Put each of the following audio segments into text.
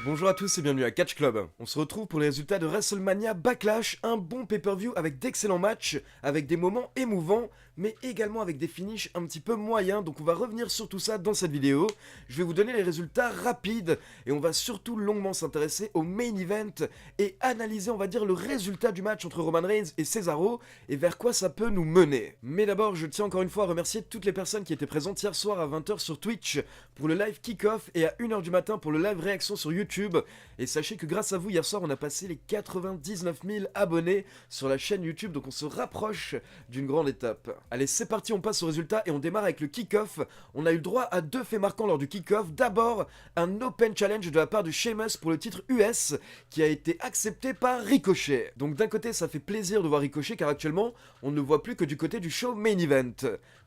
Bonjour à tous et bienvenue à Catch Club. On se retrouve pour les résultats de WrestleMania Backlash, un bon pay-per-view avec d'excellents matchs, avec des moments émouvants, mais également avec des finishes un petit peu moyens, donc on va revenir sur tout ça dans cette vidéo. Je vais vous donner les résultats rapides, et on va surtout longuement s'intéresser au main event, et analyser on va dire le résultat du match entre Roman Reigns et Cesaro, et vers quoi ça peut nous mener. Mais d'abord je tiens encore une fois à remercier toutes les personnes qui étaient présentes hier soir à 20h sur Twitch, pour le live kick-off, et à 1h du matin pour le live réaction sur YouTube. Et sachez que grâce à vous, hier soir, on a passé les 99 000 abonnés sur la chaîne YouTube, donc on se rapproche d'une grande étape. Allez, c'est parti, on passe au résultat et on démarre avec le kick-off. On a eu le droit à deux faits marquants lors du kick-off. D'abord, un Open Challenge de la part de Sheamus pour le titre US, qui a été accepté par Ricochet. Donc d'un côté, ça fait plaisir de voir Ricochet, car actuellement, on ne voit plus que du côté du show main event.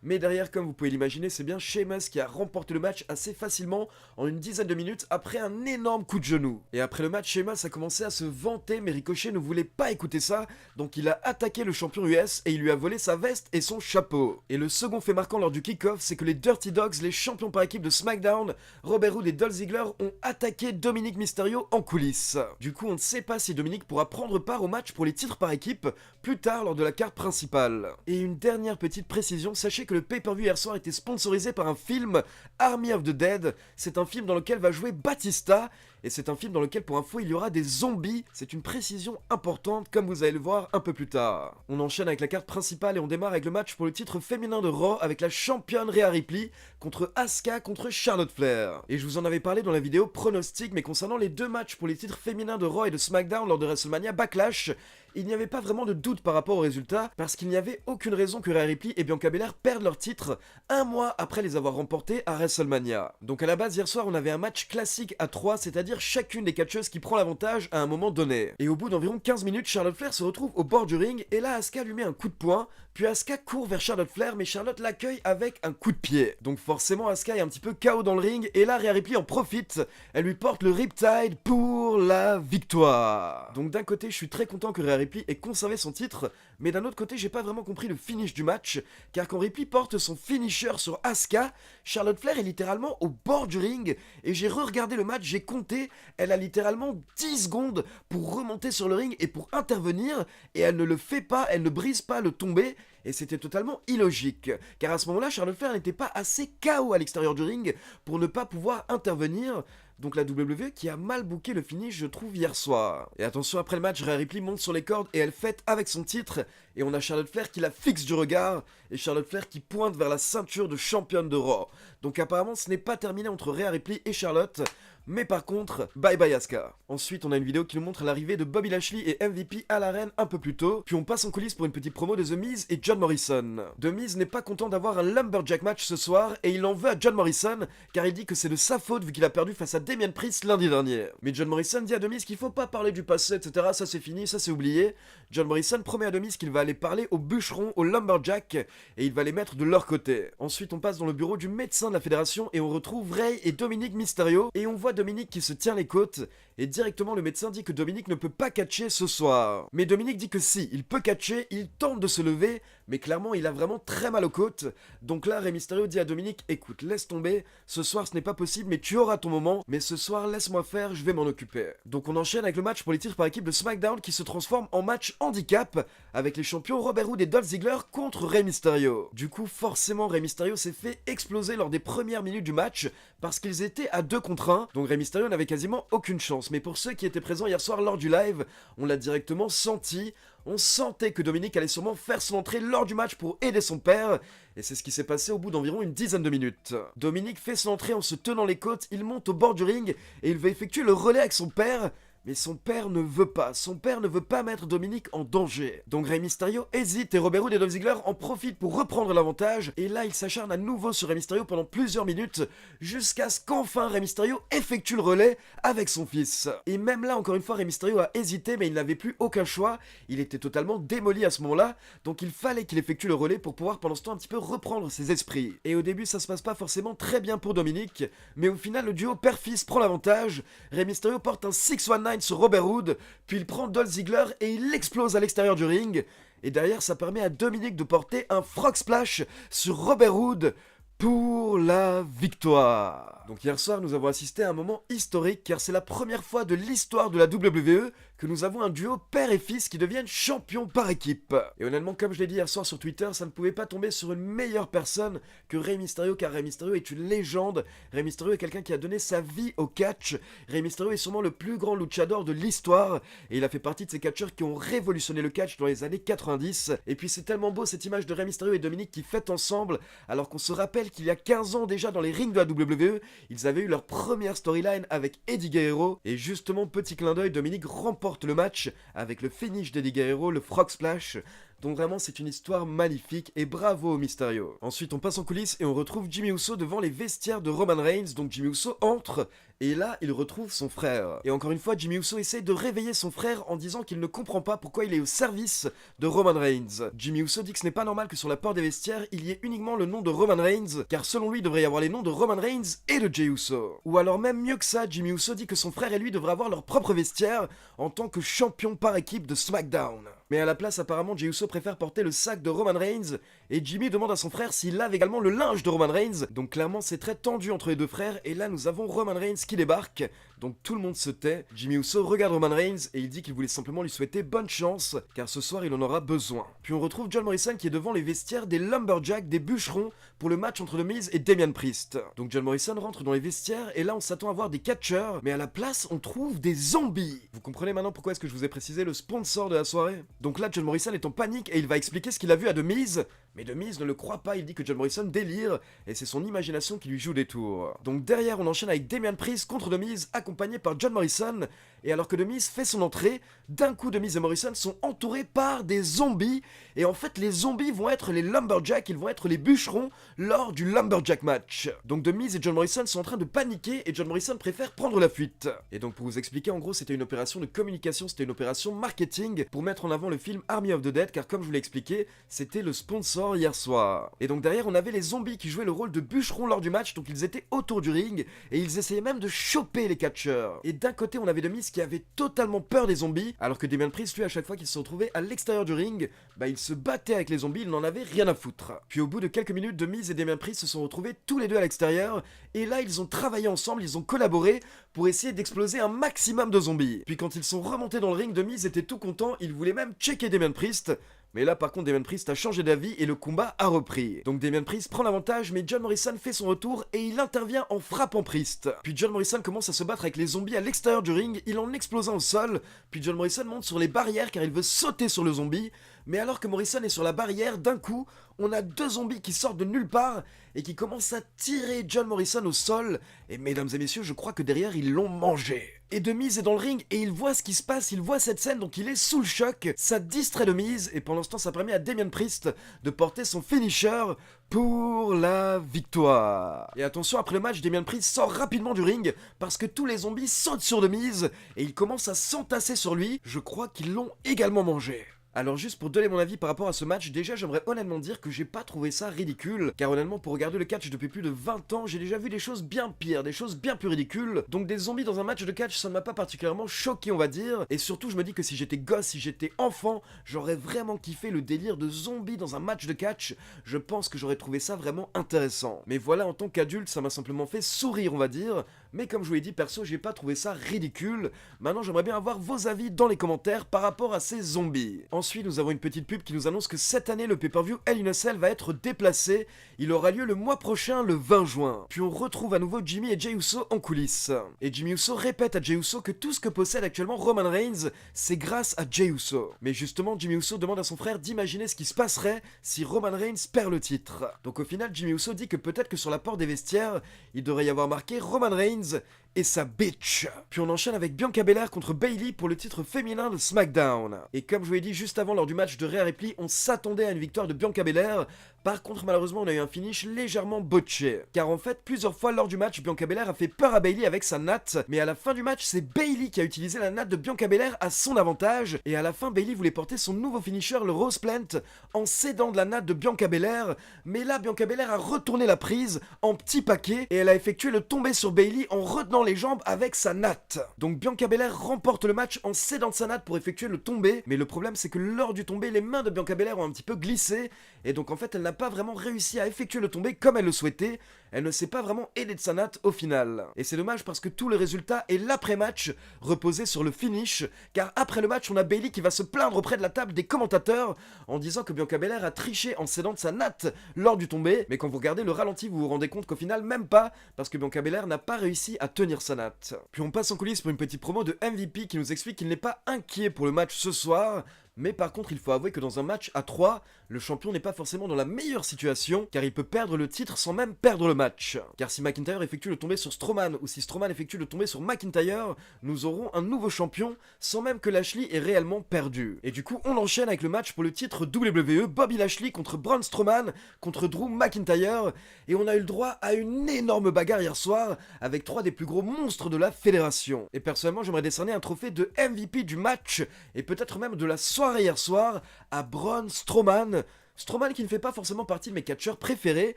Mais derrière, comme vous pouvez l'imaginer, c'est bien Sheamus qui a remporté le match assez facilement, en une dizaine de minutes, après un énorme coup de genou. Et après le match, Sheamus a commencé à se vanter, mais Ricochet ne voulait pas écouter ça, donc il a attaqué le champion US et il lui a volé sa veste et son chapeau. Et le second fait marquant lors du kick-off, c'est que les Dirty Dogs, les champions par équipe de SmackDown, Robert Roode et Dolph Ziggler, ont attaqué Dominic Mysterio en coulisses. Du coup, on ne sait pas si Dominic pourra prendre part au match pour les titres par équipe plus tard lors de la carte principale. Et une dernière petite précision, sachez que le pay-per-view hier soir était sponsorisé par un film, Army of the Dead. C'est un film dans lequel va jouer Batista, et c'est un film dans lequel, pour info, il y aura des zombies. C'est une précision importante, comme vous allez le voir un peu plus tard. On enchaîne avec la carte principale et on démarre avec le match pour le titre féminin de Raw, avec la championne Rhea Ripley contre Asuka contre Charlotte Flair. Et je vous en avais parlé dans la vidéo pronostic, mais concernant les deux matchs pour les titres féminins de Raw et de SmackDown lors de WrestleMania Backlash, il n'y avait pas vraiment de doute par rapport au résultat, parce qu'il n'y avait aucune raison que Rhea Ripley et Bianca Belair perdent leur titre un mois après les avoir remportés à WrestleMania. Donc à la base, hier soir, on avait un match classique à 3, c'est-à-dire chacune des catcheuses qui prend l'avantage à un moment donné. Et au bout d'environ 15 minutes, Charlotte Flair se retrouve au bord du ring, et là Asuka lui met un coup de poing, puis Asuka court vers Charlotte Flair, mais Charlotte l'accueille avec un coup de pied. Donc forcément, Asuka est un petit peu KO dans le ring, et là Rhea Ripley en profite, elle lui porte le Riptide pour la victoire. Donc d'un côté, je suis très content que Rhea Ripley ait conservé son titre, mais d'un autre côté, j'ai pas vraiment compris le finish du match, car quand Ripley porte son finisher sur Asuka, Charlotte Flair est littéralement au bord du ring, et j'ai re-regardé le match, j'ai compté, elle a littéralement 10 secondes pour remonter sur le ring et pour intervenir, et elle ne le fait pas, elle ne brise pas le tombé, et c'était totalement illogique, car à ce moment-là, Charlotte Flair n'était pas assez KO à l'extérieur du ring pour ne pas pouvoir intervenir. Donc la WWE qui a mal booké le finish, je trouve, hier soir. Et attention, après le match, Rhea Ripley monte sur les cordes et elle fête avec son titre. Et on a Charlotte Flair qui la fixe du regard, et Charlotte Flair qui pointe vers la ceinture de championne de Raw. Donc apparemment, ce n'est pas terminé entre Rhea Ripley et Charlotte, mais par contre, bye bye Asuka. Ensuite, on a une vidéo qui nous montre l'arrivée de Bobby Lashley et MVP à l'arène un peu plus tôt, puis on passe en coulisses pour une petite promo de The Miz et John Morrison. The Miz n'est pas content d'avoir un Lumberjack match ce soir, et il en veut à John Morrison, car il dit que c'est de sa faute vu qu'il a perdu face à Damien Priest lundi dernier. Mais John Morrison dit à The Miz qu'il faut pas parler du passé, etc., ça c'est fini, ça c'est oublié. John Morrison promet à The Miz qu'il va aller parler aux bûcherons, aux Lumberjack, et il va les mettre de leur côté. Ensuite, on passe dans le bureau du médecin de la fédération, et on retrouve Rey et Dominic Mysterio, et on voit Dominic qui se tient les côtes, et directement le médecin dit que Dominic ne peut pas catcher ce soir. Mais Dominic dit que si, il peut catcher, il tente de se lever, mais clairement il a vraiment très mal aux côtes. Donc là, Rey Mysterio dit à Dominic, écoute, laisse tomber, ce soir ce n'est pas possible, mais tu auras ton moment, mais ce soir laisse-moi faire, je vais m'en occuper. Donc on enchaîne avec le match pour les titres par équipe de SmackDown qui se transforme en match handicap, avec les champions Robert Roode et Dolph Ziggler contre Rey Mysterio. Du coup, forcément, Rey Mysterio s'est fait exploser lors des premières minutes du match, parce qu'ils étaient à 2 contre 1, donc Rey Mysterio n'avait quasiment aucune chance. Mais pour ceux qui étaient présents hier soir lors du live, on l'a directement senti. On sentait que Dominic allait sûrement faire son entrée lors du match pour aider son père, et c'est ce qui s'est passé au bout d'environ une dizaine de minutes. Dominic fait son entrée en se tenant les côtes, il monte au bord du ring, et il va effectuer le relais avec son père, mais son père ne veut pas mettre Dominic en danger. Donc Rey Mysterio hésite et Robert Roode et Dolph Ziggler en profitent pour reprendre l'avantage, et là il s'acharne à nouveau sur Rey Mysterio pendant plusieurs minutes, jusqu'à ce qu'enfin Rey Mysterio effectue le relais avec son fils. Et même là, encore une fois, Rey Mysterio a hésité, mais il n'avait plus aucun choix, il était totalement démoli à ce moment-là, donc il fallait qu'il effectue le relais pour pouvoir pendant ce temps un petit peu reprendre ses esprits. Et au début ça se passe pas forcément très bien pour Dominic, mais au final le duo père-fils prend l'avantage, Rey Mysterio porte un 619 sur Robert Roode, puis il prend Dolph Ziggler et il l'explose à l'extérieur du ring, et derrière ça permet à Dominic de porter un frog splash sur Robert Roode pour la victoire. Donc hier soir, nous avons assisté à un moment historique car c'est la première fois de l'histoire de la WWE que nous avons un duo père et fils qui deviennent champions par équipe. Et honnêtement, comme je l'ai dit hier soir sur Twitter, ça ne pouvait pas tomber sur une meilleure personne que Rey Mysterio car Rey Mysterio est une légende. Rey Mysterio est quelqu'un qui a donné sa vie au catch. Rey Mysterio est sûrement le plus grand luchador de l'histoire et il a fait partie de ces catcheurs qui ont révolutionné le catch dans les années 90. Et puis c'est tellement beau cette image de Rey Mysterio et Dominic qui fêtent ensemble alors qu'on se rappelle qu'il y a 15 ans déjà dans les rings de la WWE, ils avaient eu leur première storyline avec Eddie Guerrero et justement petit clin d'œil, Dominic remporte le match avec le finish d'Eddie Guerrero, le Frog Splash. Donc vraiment c'est une histoire magnifique et bravo au Mysterio. Ensuite on passe en coulisses et on retrouve Jimmy Uso devant les vestiaires de Roman Reigns. Donc Jimmy Uso entre et là il retrouve son frère. Et encore une fois Jimmy Uso essaie de réveiller son frère en disant qu'il ne comprend pas pourquoi il est au service de Roman Reigns. Jimmy Uso dit que ce n'est pas normal que sur la porte des vestiaires il y ait uniquement le nom de Roman Reigns car selon lui il devrait y avoir les noms de Roman Reigns et de Jey Uso. Ou alors même mieux que ça, Jimmy Uso dit que son frère et lui devraient avoir leur propre vestiaire en tant que champion par équipe de SmackDown. Mais à la place apparemment Jey Uso préfère porter le sac de Roman Reigns et Jimmy demande à son frère s'il lave également le linge de Roman Reigns. Donc clairement c'est très tendu entre les deux frères et là nous avons Roman Reigns qui débarque. Donc tout le monde se tait. Jimmy Uso regarde Roman Reigns et il dit qu'il voulait simplement lui souhaiter bonne chance car ce soir il en aura besoin. Puis on retrouve John Morrison qui est devant les vestiaires des Lumberjacks, des bûcherons pour le match entre The Miz et Damian Priest. Donc John Morrison rentre dans les vestiaires et là on s'attend à voir des catcheurs mais à la place on trouve des zombies. Vous comprenez maintenant pourquoi est-ce que je vous ai précisé le sponsor de la soirée? Donc là John Morrison est en panique et il va expliquer ce qu'il a vu à The Miz. Mais The Miz ne le croit pas, il dit que John Morrison délire et c'est son imagination qui lui joue des tours. Donc derrière on enchaîne avec Damian Priest contre The Miz accompagné par John Morrison et alors que The Miz fait son entrée, d'un coup The Miz et Morrison sont entourés par des zombies et en fait les zombies vont être les Lumberjacks, ils vont être les bûcherons lors du Lumberjack match. Donc The Miz et John Morrison sont en train de paniquer et John Morrison préfère prendre la fuite. Et donc pour vous expliquer en gros c'était une opération de communication, c'était une opération marketing pour mettre en avant le film Army of the Dead car comme je vous l'ai expliqué c'était le sponsor hier soir. Et donc derrière on avait les zombies qui jouaient le rôle de bûcherons lors du match donc ils étaient autour du ring et ils essayaient même de choper les catcheurs. Et d'un côté on avait The Miz qui avait totalement peur des zombies alors que Damian Priest lui à chaque fois qu'il se retrouvait à l'extérieur du ring il se battait avec les zombies, il n'en avait rien à foutre. Puis au bout de quelques minutes The Miz et Damian Priest se sont retrouvés tous les deux à l'extérieur et là ils ont travaillé ensemble, ils ont collaboré pour essayer d'exploser un maximum de zombies. Puis quand ils sont remontés dans le ring, The Miz était tout content, il voulait même checker Damian Priest. Mais là par contre Damian Priest a changé d'avis et le combat a repris. Donc Damian Priest prend l'avantage mais John Morrison fait son retour et il intervient en frappant Priest. Puis John Morrison commence à se battre avec les zombies à l'extérieur du ring, il en explosant au sol. Puis John Morrison monte sur les barrières car il veut sauter sur le zombie. Mais alors que Morrison est sur la barrière, d'un coup, on a deux zombies qui sortent de nulle part et qui commencent à tirer John Morrison au sol. Et mesdames et messieurs, je crois que derrière, ils l'ont mangé. Et The Miz est dans le ring et il voit ce qui se passe, il voit cette scène, donc il est sous le choc. Ça distrait The Miz et pendant ce temps, ça permet à Damian Priest de porter son finisher pour la victoire. Et attention, après le match, Damian Priest sort rapidement du ring parce que tous les zombies sautent sur The Miz et ils commencent à s'entasser sur lui. Je crois qu'ils l'ont également mangé. Alors juste pour donner mon avis par rapport à ce match, déjà j'aimerais honnêtement dire que j'ai pas trouvé ça ridicule, car honnêtement pour regarder le catch depuis plus de 20 ans, j'ai déjà vu des choses bien pires, des choses bien plus ridicules, donc des zombies dans un match de catch ça ne m'a pas particulièrement choqué on va dire, et surtout je me dis que si j'étais gosse, si j'étais enfant, j'aurais vraiment kiffé le délire de zombies dans un match de catch, je pense que j'aurais trouvé ça vraiment intéressant. Mais voilà, en tant qu'adulte ça m'a simplement fait sourire on va dire, mais comme je vous l'ai dit perso j'ai pas trouvé ça ridicule. Maintenant j'aimerais bien avoir vos avis dans les commentaires par rapport à ces zombies. Ensuite, nous avons une petite pub qui nous annonce que cette année, le pay-per-view Hell in a Cell va être déplacé. Il aura lieu le mois prochain, le 20 juin. Puis on retrouve à nouveau Jimmy et Jey Uso en coulisses. Et Jimmy Uso répète à Jey Uso que tout ce que possède actuellement Roman Reigns, c'est grâce à Jey Uso. Mais justement, Jimmy Uso demande à son frère d'imaginer ce qui se passerait si Roman Reigns perd le titre. Donc au final, Jimmy Uso dit que peut-être que sur la porte des vestiaires, il devrait y avoir marqué Roman Reigns et sa bitch. Puis on enchaîne avec Bianca Belair contre Bayley pour le titre féminin de SmackDown. Et comme je vous l'ai dit juste avant lors du match de Rhea Ripley, on s'attendait à une victoire de Bianca Belair. Par contre, malheureusement, on a eu un finish légèrement botché. Car en fait, plusieurs fois lors du match, Bianca Belair a fait peur à Bayley avec sa natte. Mais à la fin du match, c'est Bayley qui a utilisé la natte de Bianca Belair à son avantage. Et à la fin, Bayley voulait porter son nouveau finisher, le Rose Plant, en cédant de la natte de Bianca Belair. Mais là, Bianca Belair a retourné la prise en petit paquet et elle a effectué le tombé sur Bayley en retenant cédant les jambes avec sa natte. Donc Bianca Belair remporte le match en cédant sa natte pour effectuer le tombé, mais le problème c'est que lors du tombé, les mains de Bianca Belair ont un petit peu glissé, et donc en fait elle n'a pas vraiment réussi à effectuer le tombé comme elle le souhaitait, elle ne s'est pas vraiment aidée de sa natte au final. Et c'est dommage parce que tout le résultat et l'après-match reposait sur le finish, car après le match on a Bayley qui va se plaindre auprès de la table des commentateurs en disant que Bianca Belair a triché en cédant de sa natte lors du tombé, mais quand vous regardez le ralenti vous vous rendez compte qu'au final même pas, parce que Bianca Belair n'a pas réussi à tenir sa natte. Puis on passe en coulisses pour une petite promo de MVP qui nous explique qu'il n'est pas inquiet pour le match ce soir, mais par contre il faut avouer que dans un match à 3, le champion n'est pas forcément dans la meilleure situation, car il peut perdre le titre sans même perdre le match. Car si McIntyre effectue le tombé sur Strowman, ou si Strowman effectue le tombé sur McIntyre, nous aurons un nouveau champion, sans même que Lashley ait réellement perdu. Et du coup on enchaîne avec le match pour le titre WWE, Bobby Lashley contre Braun Strowman, contre Drew McIntyre, et on a eu le droit à une énorme bagarre hier soir, avec 3 des plus gros monstres de la fédération. Et personnellement j'aimerais décerner un trophée de MVP du match, et peut-être même de la soirée hier soir, à Braun Strowman. Strowman qui ne fait pas forcément partie de mes catcheurs préférés,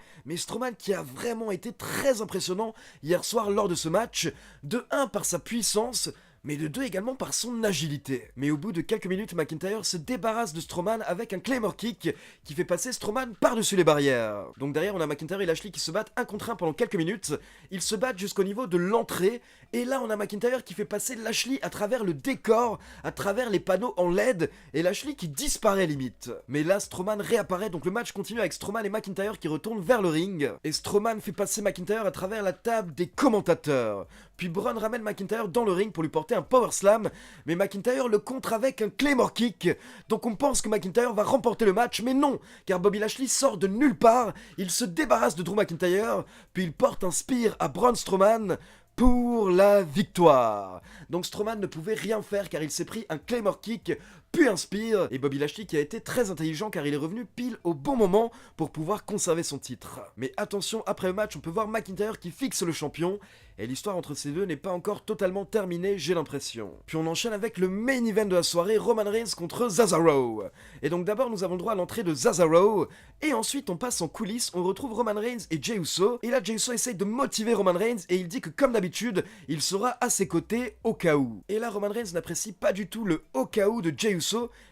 mais Strowman qui a vraiment été très impressionnant hier soir lors de ce match, de 1 par sa puissance, mais de 2 également par son agilité. Mais au bout de quelques minutes, McIntyre se débarrasse de Strowman avec un Claymore Kick qui fait passer Strowman par-dessus les barrières. Donc derrière, on a McIntyre et Lashley qui se battent 1 contre 1 pendant quelques minutes. Ils se battent jusqu'au niveau de l'entrée, et là on a McIntyre qui fait passer Lashley à travers le décor, à travers les panneaux en LED, et Lashley qui disparaît limite. Mais là, Strowman réapparaît, donc le match continue avec Strowman et McIntyre qui retournent vers le ring, et Strowman fait passer McIntyre à travers la table des commentateurs. Puis Braun ramène McIntyre dans le ring pour lui porter un power slam, mais McIntyre le contre avec un Claymore Kick. Donc on pense que McIntyre va remporter le match, mais non, car Bobby Lashley sort de nulle part, il se débarrasse de Drew McIntyre, puis il porte un spear à Braun Strowman pour la victoire. Donc Strowman ne pouvait rien faire car il s'est pris un Claymore Kick puis un spear, et Bobby Lashley qui a été très intelligent car il est revenu pile au bon moment pour pouvoir conserver son titre. Mais attention, après le match on peut voir McIntyre qui fixe le champion, et l'histoire entre ces deux n'est pas encore totalement terminée, j'ai l'impression. Puis on enchaîne avec le main event de la soirée, Roman Reigns contre Cesaro. Et donc d'abord nous avons le droit à l'entrée de Cesaro, et ensuite on passe en coulisses, on retrouve Roman Reigns et Jey Uso, et là Jey Uso essaye de motiver Roman Reigns, et il dit que comme d'habitude, il sera à ses côtés au cas où. Et là Roman Reigns n'apprécie pas du tout le au cas où de Jey Uso,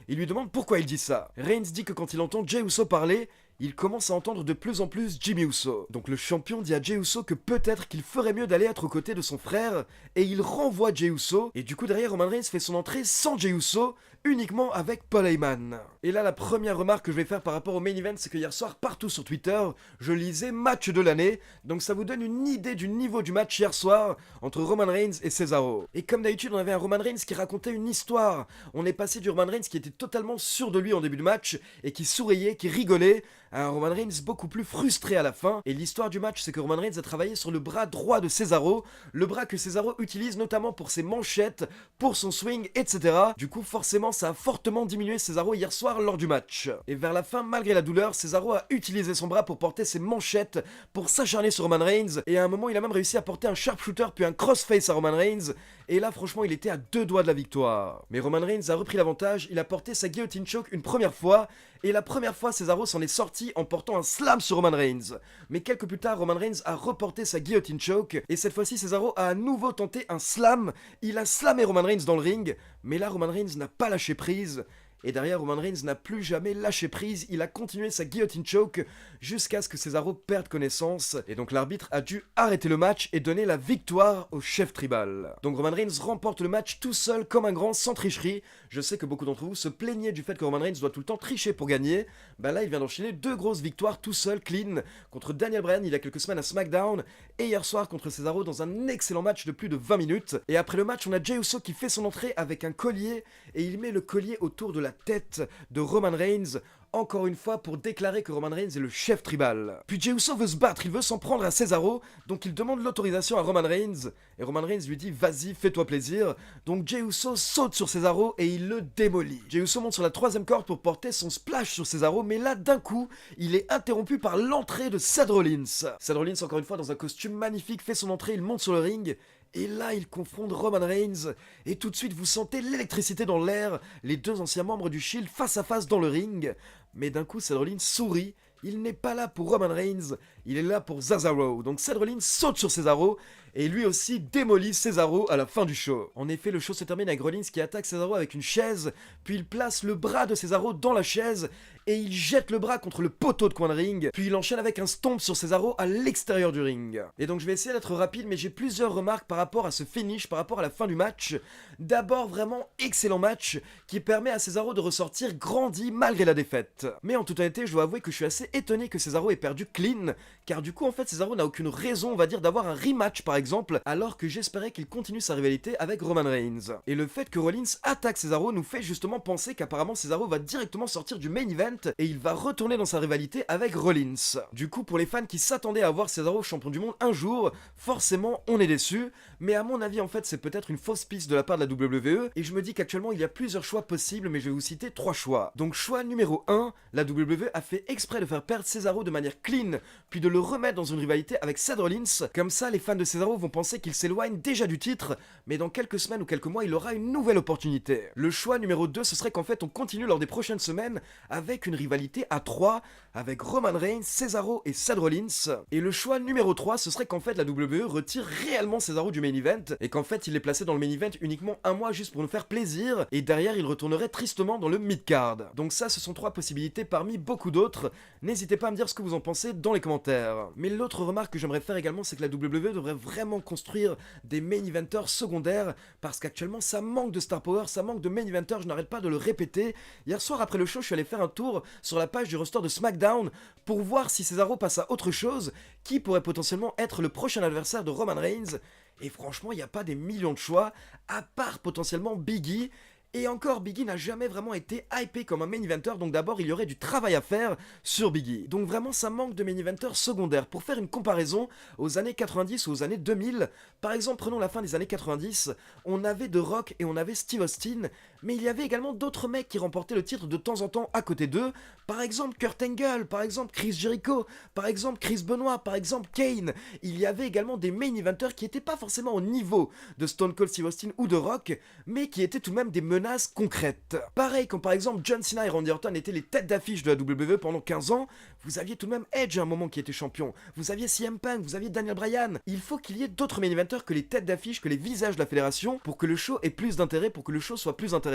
il lui demande pourquoi il dit ça. Reigns dit que quand il entend Jey Uso parler, il commence à entendre de plus en plus Jimmy Uso. Donc le champion dit à Jey Uso que peut-être qu'il ferait mieux d'aller être aux côtés de son frère, et il renvoie Jey Uso, et du coup derrière Roman Reigns fait son entrée sans Jey Uso, uniquement avec Paul Heyman. Et là la première remarque que je vais faire par rapport au main event, c'est que hier soir partout sur Twitter, je lisais match de l'année, donc ça vous donne une idée du niveau du match hier soir entre Roman Reigns et Cesaro. Et comme d'habitude on avait un Roman Reigns qui racontait une histoire, on est passé du Roman Reigns qui était totalement sûr de lui en début de match, et qui souriait, qui rigolait, à un Roman Reigns beaucoup plus frustré à la fin, et l'histoire du match c'est que Roman Reigns a travaillé sur le bras droit de Cesaro, le bras que Cesaro utilise notamment pour ses manchettes, pour son swing, etc. Du coup forcément ça a fortement diminué Cesaro hier soir lors du match. Et vers la fin, malgré la douleur, Cesaro a utilisé son bras pour porter ses manchettes, pour s'acharner sur Roman Reigns, et à un moment il a même réussi à porter un sharpshooter puis un crossface à Roman Reigns, et là franchement il était à 2 doigts de la victoire. Mais Roman Reigns a repris l'avantage, il a porté sa guillotine choke une première fois, et la première fois Cesaro s'en est sorti en portant un slam sur Roman Reigns. Mais quelques plus tard, Roman Reigns a reporté sa guillotine choke, et cette fois-ci Cesaro a à nouveau tenté un slam, il a slamé Roman Reigns dans le ring, mais là Roman Reigns n'a pas lâché prise, et derrière Roman Reigns n'a plus jamais lâché prise, il a continué sa guillotine choke jusqu'à ce que Cesaro perde connaissance, et donc l'arbitre a dû arrêter le match et donner la victoire au chef tribal. Donc Roman Reigns remporte le match tout seul comme un grand sans tricherie. Je sais que beaucoup d'entre vous se plaignaient du fait que Roman Reigns doit tout le temps tricher pour gagner, bah là il vient d'enchaîner 2 grosses victoires tout seul, clean, contre Daniel Bryan il y a quelques semaines à SmackDown, et hier soir contre Cesaro dans un excellent match de plus de 20 minutes, et après le match on a Jey Uso qui fait son entrée avec un collier, et il met le collier autour de la tête de Roman Reigns, encore une fois pour déclarer que Roman Reigns est le chef tribal. Puis Jey Uso veut se battre, il veut s'en prendre à Cesaro, donc il demande l'autorisation à Roman Reigns, et Roman Reigns lui dit vas-y fais-toi plaisir, donc Jey Uso saute sur Cesaro et il le démolit. Jey Uso monte sur la 3ème corde pour porter son splash sur Cesaro, mais là d'un coup, il est interrompu par l'entrée de Seth Rollins. Seth Rollins encore une fois dans un costume magnifique fait son entrée, il monte sur le ring, et là, il confronte Roman Reigns, et tout de suite, vous sentez l'électricité dans l'air, les 2 anciens membres du Shield face à face dans le ring. Mais d'un coup, Seth Rollins sourit, Il n'est pas là pour Roman Reigns, il est là pour Cesaro. Donc Seth Rollins saute sur Cesaro et lui aussi démolit Cesaro à la fin du show. En effet, le show se termine avec Rollins qui attaque Cesaro avec une chaise, puis il place le bras de Cesaro dans la chaise et il jette le bras contre le poteau de coin de ring, puis il enchaîne avec un stomp sur Cesaro à l'extérieur du ring. Et donc je vais essayer d'être rapide, mais j'ai plusieurs remarques par rapport à ce finish, par rapport à la fin du match. D'abord, vraiment excellent match qui permet à Cesaro de ressortir grandi malgré la défaite. Mais en toute honnêteté, je dois avouer que je suis assez étonné que Cesaro ait perdu clean, car du coup en fait Cesaro n'a aucune raison, on va dire, d'avoir un rematch par exemple, alors que j'espérais qu'il continue sa rivalité avec Roman Reigns. Et le fait que Rollins attaque Cesaro nous fait justement penser qu'apparemment Cesaro va directement sortir du main event et il va retourner dans sa rivalité avec Rollins. Du coup, pour les fans qui s'attendaient à voir Cesaro champion du monde un jour, forcément on est déçus, mais à mon avis en fait c'est peut-être une fausse piste de la part de la WWE, et je me dis qu'actuellement il y a plusieurs choix possibles, mais je vais vous citer 3 choix. Donc choix numéro 1, la WWE a fait exprès de faire perdre Cesaro de manière clean, puis de le remettre dans une rivalité avec Seth Rollins, comme ça les fans de Cesaro vont penser qu'il s'éloigne déjà du titre, mais dans quelques semaines ou quelques mois il aura une nouvelle opportunité. Le choix numéro 2, ce serait qu'en fait on continue lors des prochaines semaines avec une rivalité à 3, avec Roman Reigns, Cesaro et Seth Rollins. Et le choix numéro 3, ce serait qu'en fait la WWE retire réellement Cesaro du main event, et qu'en fait il est placé dans le main event uniquement un mois juste pour nous faire plaisir, et derrière il retournerait tristement dans le mid-card. Donc ça, ce sont 3 possibilités parmi beaucoup d'autres. N'hésitez pas à me dire ce que vous en pensez dans les commentaires. Mais l'autre remarque que j'aimerais faire également, c'est que la WWE devrait vraiment construire des main eventers secondaires, parce qu'actuellement ça manque de star power, ça manque de main eventers, je n'arrête pas de le répéter. Hier soir après le show, je suis allé faire un tour sur la page du roster de SmackDown pour voir si Cesaro passe à autre chose, qui pourrait potentiellement être le prochain adversaire de Roman Reigns. Et franchement, il n'y a pas des millions de choix, à part potentiellement Big E. Et encore, Big E n'a jamais vraiment été hypé comme un main eventer, donc d'abord il y aurait du travail à faire sur Big E. Donc vraiment ça manque de main eventer secondaire. Pour faire une comparaison aux années 90 ou aux années 2000, par exemple prenons la fin des années 90, on avait The Rock et on avait Steve Austin, mais il y avait également d'autres mecs qui remportaient le titre de temps en temps à côté d'eux, par exemple Kurt Angle, par exemple Chris Jericho, par exemple Chris Benoit, par exemple Kane. Il y avait également des main eventers qui n'étaient pas forcément au niveau de Stone Cold Steve Austin ou de Rock, mais qui étaient tout de même des menaces concrètes. Pareil, quand par exemple John Cena et Randy Orton étaient les têtes d'affiche de la WWE pendant 15 ans, vous aviez tout de même Edge à un moment qui était champion, vous aviez CM Punk, vous aviez Daniel Bryan. Il faut qu'il y ait d'autres main eventers que les têtes d'affiche, que les visages de la fédération, pour que le show ait plus d'intérêt, pour que le show soit plus intéressant.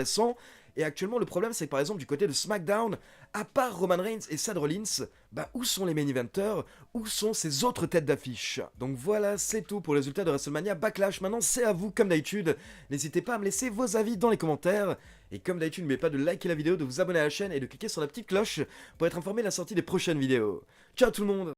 Et actuellement le problème c'est que par exemple du côté de SmackDown, à part Roman Reigns et Seth Rollins, bah où sont les main eventers? Où sont ces autres têtes d'affiche? Donc voilà, c'est tout pour le résultat de WrestleMania Backlash. Maintenant c'est à vous comme d'habitude. N'hésitez pas à me laisser vos avis dans les commentaires. Et comme d'habitude, n'oubliez pas de liker la vidéo, de vous abonner à la chaîne et de cliquer sur la petite cloche pour être informé de la sortie des prochaines vidéos. Ciao tout le monde!